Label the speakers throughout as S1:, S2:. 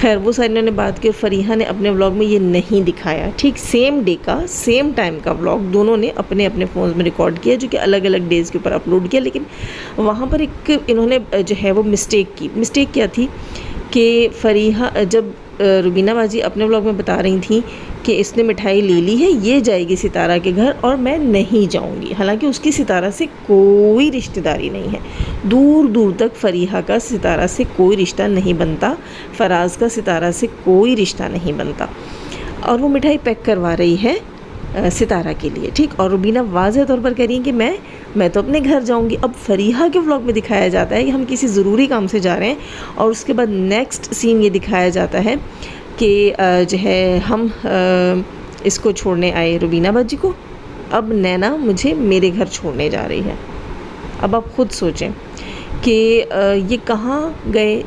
S1: خیر وہ ساری انہوں نے بات کی اور فریحہ نے اپنے ولاگ میں یہ نہیں دکھایا. ٹھیک سیم ڈے کا سیم ٹائم کا ولاگ دونوں نے اپنے اپنے فونز میں ریکارڈ کیا جو کہ الگ الگ ڈیز کے اوپر اپلوڈ کیا. لیکن وہاں پر ایک انہوں نے جو ہے وہ مسٹیک کیا تھی کہ فریحہ جب روبینہ باجی اپنے ولاگ میں بتا رہی تھیں کہ اس نے مٹھائی لے لی ہے، یہ جائے گی ستارہ کے گھر اور میں نہیں جاؤں گی، حالانکہ اس کی ستارہ سے کوئی رشتہ داری نہیں ہے. دور دور تک فریحہ کا ستارہ سے کوئی رشتہ نہیں بنتا، فراز کا ستارہ سے کوئی رشتہ نہیں بنتا، اور وہ مٹھائی پیک کروا رہی ہے ستارہ کے لیے. ٹھیک، اور روبینہ واضح طور پر کہہ رہی ہیں کہ میں تو اپنے گھر جاؤں گی. اب فریحہ کے ولاگ میں دکھایا جاتا ہے کہ ہم کسی ضروری کام سے جا رہے ہیں، اور اس کے بعد نیکسٹ سین یہ دکھایا جاتا ہے کہ جو ہے ہم اس کو چھوڑنے آئے روبینہ باجی کو، اب نینا مجھے میرے گھر چھوڑنے جا رہی ہے. اب آپ خود سوچیں کہ یہ کہاں گئے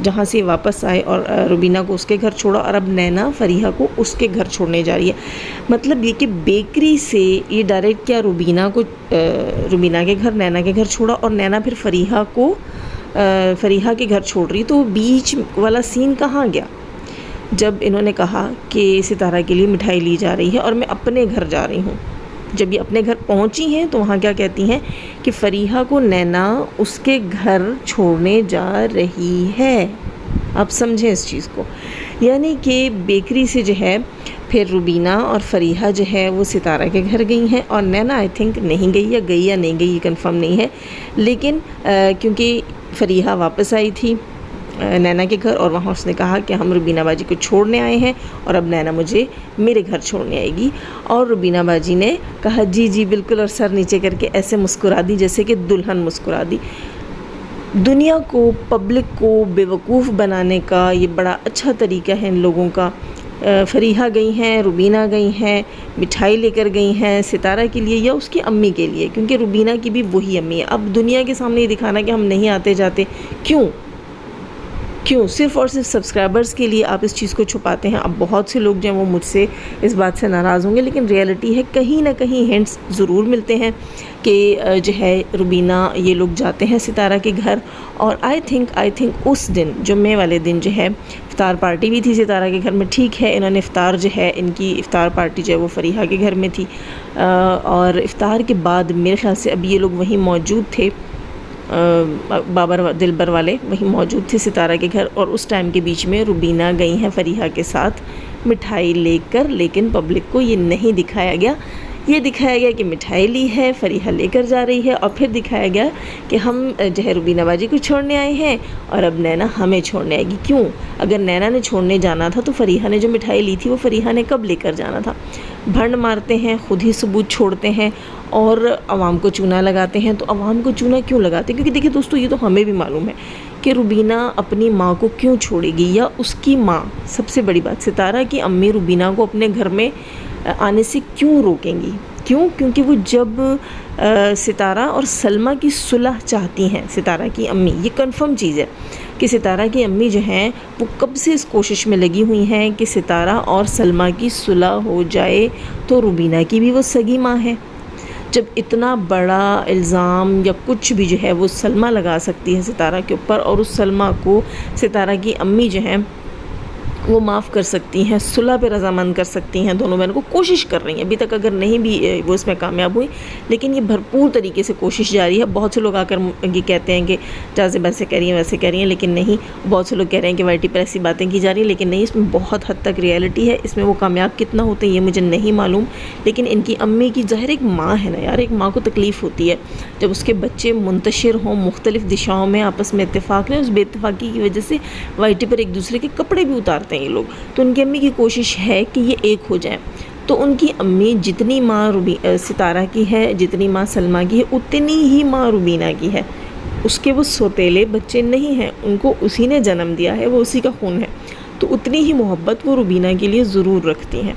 S1: جہاں سے واپس آئے اور روبینہ کو اس کے گھر چھوڑا، اور اب نینا فریحہ کو اس کے گھر چھوڑنے جا رہی ہے. مطلب یہ کہ بیکری سے یہ ڈائریکٹ کیا روبینہ کے گھر نینا کے گھر چھوڑا، اور نینا پھر فریحہ کے گھر چھوڑ رہی. تو بیچ والا سین کہاں گیا جب انہوں نے کہا کہ ستارہ کے لیے مٹھائی لی جا رہی ہے اور میں اپنے گھر جا رہی ہوں. جب یہ اپنے گھر پہنچی ہیں تو وہاں کیا کہتی ہیں کہ فریحہ کو نینا اس کے گھر چھوڑنے جا رہی ہے. آپ سمجھیں اس چیز کو، یعنی کہ بیکری سے جو ہے پھر روبینہ اور فریحہ جو ہے وہ ستارہ کے گھر گئی ہیں، اور نینا آئی تھنک نہیں گئی یا نہیں گئی، یہ کنفرم نہیں ہے. لیکن کیونکہ فریحہ واپس آئی تھی نینا کے گھر، اور وہاں اس نے کہا کہ ہم روبینہ باجی کو چھوڑنے آئے ہیں اور اب نینا مجھے میرے گھر چھوڑنے آئے گی. اور روبینہ باجی نے کہا جی جی بالکل، اور سر نیچے کر کے ایسے مسکرا دی جیسے کہ دلہن مسکرا دی. دنیا کو، پبلک کو بیوقوف بنانے کا یہ بڑا اچھا طریقہ ہے ان لوگوں کا. فریحہ گئی ہیں، روبینہ گئی ہیں، مٹھائی لے کر گئی ہیں ستارہ کے لیے یا اس کی امی کے لیے، کیونکہ روبینہ کی بھی وہی امی ہے. اب دنیا کے سامنے یہ دکھانا کہ ہم نہیں آتے جاتے، کیوں صرف اور صرف سبسکرائبرز کے لیے آپ اس چیز کو چھپاتے ہیں. اب بہت سے لوگ جو ہیں وہ مجھ سے اس بات سے ناراض ہوں گے، لیکن ریئلٹی ہے کہیں نہ کہیں ہنٹس ضرور ملتے ہیں کہ جو ہے روبینہ یہ لوگ جاتے ہیں ستارہ کے گھر. اور آئی تھنک اس دن جمعے والے دن جو ہے افطار پارٹی بھی تھی ستارہ کے گھر میں. ٹھیک ہے، انہوں نے افطار جو ہے ان کی افطار پارٹی جو ہے وہ فریحہ کے گھر میں تھی، اور افطار کے بعد میرے خیال سے اب یہ لوگ وہیں موجود تھے، بابر دلبر والے وہیں موجود تھے ستارہ کے گھر. اور اس ٹائم کے بیچ میں روبینہ گئی ہیں فریحہ کے ساتھ مٹھائی لے کر، لیکن پبلک کو یہ نہیں دکھایا گیا. یہ دکھایا گیا کہ مٹھائی لی ہے، فریحہ لے کر جا رہی ہے، اور پھر دکھایا گیا کہ ہم جو ہے روبینہ باجی کو چھوڑنے آئے ہیں اور اب نینا ہمیں چھوڑنے آئے گی. کیوں؟ اگر نینا نے چھوڑنے جانا تھا تو فریحہ نے جو مٹھائی لی تھی وہ فریحہ نے کب لے کر جانا تھا. بھنڈ مارتے ہیں، خود ہی ثبوت چھوڑتے ہیں اور عوام کو چونا لگاتے ہیں. تو عوام کو چونا کیوں لگاتے ہیں؟ کیونکہ دیکھیں دوستو، یہ تو ہمیں بھی معلوم ہے کہ روبینہ اپنی ماں کو کیوں چھوڑے گی، یا اس کی ماں، سب سے بڑی بات ستارہ کی امی روبینہ کو اپنے گھر میں آنے سے کیوں روکیں گی؟ کیونکہ وہ جب ستارہ اور سلمیٰ کی صلح چاہتی ہیں، ستارہ کی امی، یہ کنفرم چیز ہے کہ ستارہ کی امی جو ہیں وہ کب سے اس کوشش میں لگی ہوئی ہیں کہ ستارہ اور سلمیٰ کی صلح ہو جائے. تو روبینہ کی بھی وہ سگی ماں ہے. جب اتنا بڑا الزام یا کچھ بھی جو ہے وہ سلمیٰ لگا سکتی ہے ستارہ کے اوپر، اور اس سلمیٰ کو ستارہ کی امی جو ہیں وہ معاف کر سکتی ہیں، صلح پہ رضامند کر سکتی ہیں. دونوں بہنوں کو کوشش کر رہی ہیں، ابھی تک اگر نہیں بھی وہ اس میں کامیاب ہوئی، لیکن یہ بھرپور طریقے سے کوشش جاری ہے. بہت سے لوگ آ کر یہ کہتے ہیں کہ جازب ایسے کہہ رہی ہیں ویسے کہہ رہی ہیں، لیکن نہیں. بہت سے لوگ کہہ رہے ہیں کہ وائی ٹی پر ایسی باتیں کی جا رہی ہیں، لیکن نہیں، اس میں بہت حد تک ریئلٹی ہے. اس میں وہ کامیاب کتنا ہوتے ہیں یہ مجھے نہیں معلوم، لیکن ان کی امی کی ظاہر ایک ماں ہے نا یار، ایک ماں کو تکلیف ہوتی ہے جب اس کے بچے منتشر ہوں مختلف دشاؤں میں، آپس میں اتفاق نہیں، اس بے اتفاقی کی وجہ سے وائی ٹی پر ایک دوسرے کے کپڑے بھی اتارتے ہیں یہ لوگ. تو ان کی امی کی کوشش ہے کہ یہ ایک ہو جائیں. تو ان کی امی جتنی ماں ستارہ کی ہے، جتنی ماں سلمیٰ کی ہے، اتنی ہی ماں روبینہ کی ہے. اس کے وہ سوتیلے بچے نہیں ہیں، ان کو اسی نے جنم دیا ہے، وہ اسی کا خون ہے. تو اتنی ہی محبت وہ روبینہ کے لیے ضرور رکھتی ہیں.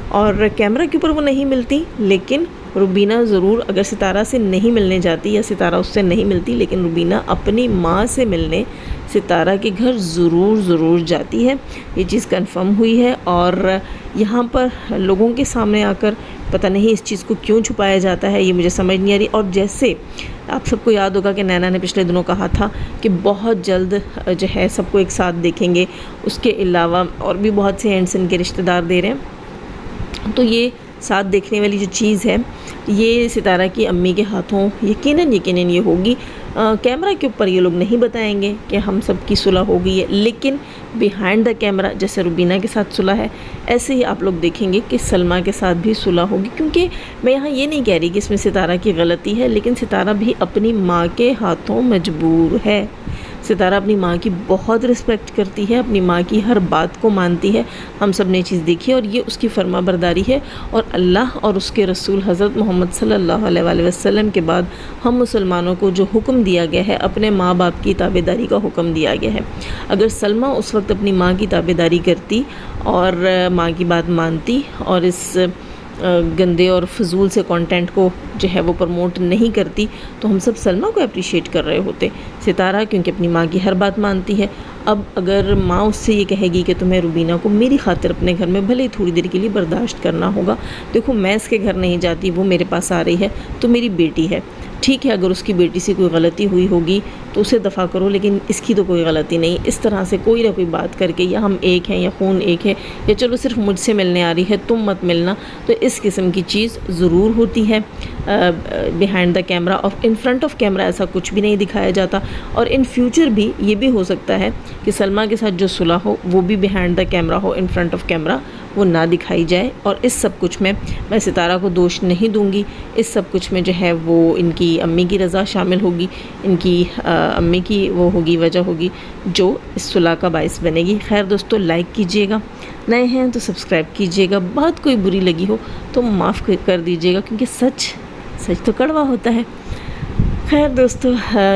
S1: اور کیمرہ کے اوپر وہ نہیں ملتی، لیکن روبینہ ضرور اگر ستارہ سے نہیں ملنے جاتی یا ستارہ اس سے نہیں ملتی، لیکن روبینہ اپنی ماں سے ملنے ستارہ کے گھر ضرور جاتی ہے، یہ چیز کنفرم ہوئی ہے۔ اور یہاں پر لوگوں کے سامنے آ کر پتہ نہیں اس چیز کو کیوں چھپایا جاتا ہے، یہ مجھے سمجھ نہیں آ رہی۔ اور جیسے آپ سب کو یاد ہوگا کہ نینا نے پچھلے دنوں کہا تھا کہ بہت جلد جو ہے سب کو ایک ساتھ دیکھیں گے، اس کے علاوہ اور بھی بہت سے ہینڈس ان کے رشتہ دار دے رہے ہیں، تو یہ ساتھ دیکھنے والی جو چیز ہے یہ ستارہ کی امی کے ہاتھوں یقیناً یہ ہوگی۔ کیمرہ کے اوپر یہ لوگ نہیں بتائیں گے کہ ہم سب کی صلح ہو گئی ہے، لیکن بیہائنڈ دا کیمرہ جیسے روبینہ کے ساتھ صلح ہے، ایسے ہی آپ لوگ دیکھیں گے کہ سلمیٰ کے ساتھ بھی صلح ہوگی۔ کیونکہ میں یہاں یہ نہیں کہہ رہی کہ اس میں ستارہ کی غلطی ہے، لیکن ستارہ بھی اپنی ماں کے ہاتھوں مجبور ہے۔ ستارہ اپنی ماں کی بہت رسپیکٹ کرتی ہے، اپنی ماں کی ہر بات کو مانتی ہے، ہم سب نے یہ چیز دیکھی ہے، اور یہ اس کی فرما برداری ہے۔ اور اللہ اور اس کے رسول حضرت محمد صلی اللہ علیہ وآلہ وسلم کے بعد ہم مسلمانوں کو جو حکم دیا گیا ہے، اپنے ماں باپ کی تابعداری کا حکم دیا گیا ہے۔ اگر سلمیٰ اس وقت اپنی ماں کی تابعداری کرتی اور ماں کی بات مانتی اور اس گندے اور فضول سے کنٹینٹ کو جو ہے وہ پروموٹ نہیں کرتی، تو ہم سب سلمیٰ کو اپریشیٹ کر رہے ہوتے۔ ستارہ کیونکہ اپنی ماں کی ہر بات مانتی ہے، اب اگر ماں اس سے یہ کہے گی کہ تمہیں روبینہ کو میری خاطر اپنے گھر میں بھلے ہی تھوڑی دیر کے لیے برداشت کرنا ہوگا، دیکھو میں اس کے گھر نہیں جاتی، وہ میرے پاس آ رہی ہے تو میری بیٹی ہے، ٹھیک ہے اگر اس کی بیٹی سے کوئی غلطی ہوئی ہوگی تو اسے دفع کرو، لیکن اس کی تو کوئی غلطی نہیں۔ اس طرح سے کوئی نہ کوئی بات کر کے یا ہم ایک ہیں یا خون ایک ہے، یا چلو صرف مجھ سے ملنے آ رہی ہے تم مت ملنا، تو اس قسم کی چیز ضرور ہوتی ہے بیہائنڈ دا کیمرہ۔ اور ان فرنٹ آف کیمرہ ایسا کچھ بھی نہیں دکھایا جاتا، اور ان فیوچر بھی یہ بھی ہو سکتا ہے کہ سلمیٰ کے ساتھ جو صلح ہو وہ بھی behind the camera who, in front of camera وہ نہ دکھائی جائے۔ اور اس سب کچھ میں ستارہ کو دوش نہیں دوں گی، اس سب کچھ میں جو ہے وہ ان کی امی کی رضا شامل ہوگی، ان کی امی کی وہ ہوگی، وجہ ہوگی جو اس صلح کا باعث بنے گی۔ خیر دوستو، لائک کیجئے گا، نئے ہیں تو سبسکرائب کیجئے گا، بات کوئی بری لگی ہو تو معاف کر دیجئے گا، کیونکہ سچ تو کڑوا ہوتا ہے۔ خیر دوستو،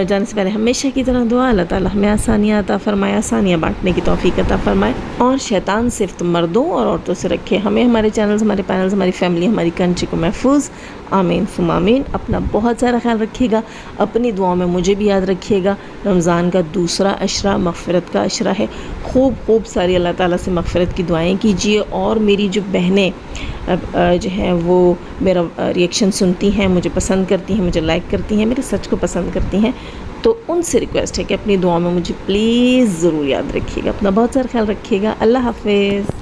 S1: جانے سے پہلے ہمیشہ کی طرح دعا، اللہ تعالیٰ ہمیں آسانیاں عطا فرمائے، آسانیاں بانٹنے کی توفیق عطا فرمائے، اور شیطان صرف مردوں اور عورتوں سے رکھے ہمیں، ہمارے چینلز، ہمارے پینلز، ہماری فیملی، ہماری کنٹری کو محفوظ، آمین ثم آمین۔ اپنا بہت سارا خیال رکھیے گا، اپنی دعاؤں میں مجھے بھی یاد رکھیے گا۔ رمضان کا دوسرا عشرہ مغفرت کا عشرہ ہے، خوب ساری اللہ تعالیٰ سے مغفرت کی دعائیں کیجیے۔ اور میری جو بہنیں جو ہیں وہ میرا ریئیکشن سنتی ہیں، مجھے پسند کرتی ہیں، مجھے لائک کرتی ہیں، میرے سچ کو پسند کرتی ہیں، تو ان سے ریکویسٹ ہے کہ اپنی دعاؤں میں مجھے پلیز ضرور یاد رکھیے گا۔ اپنا بہت سارا خیال رکھیے گا۔ اللہ حافظ۔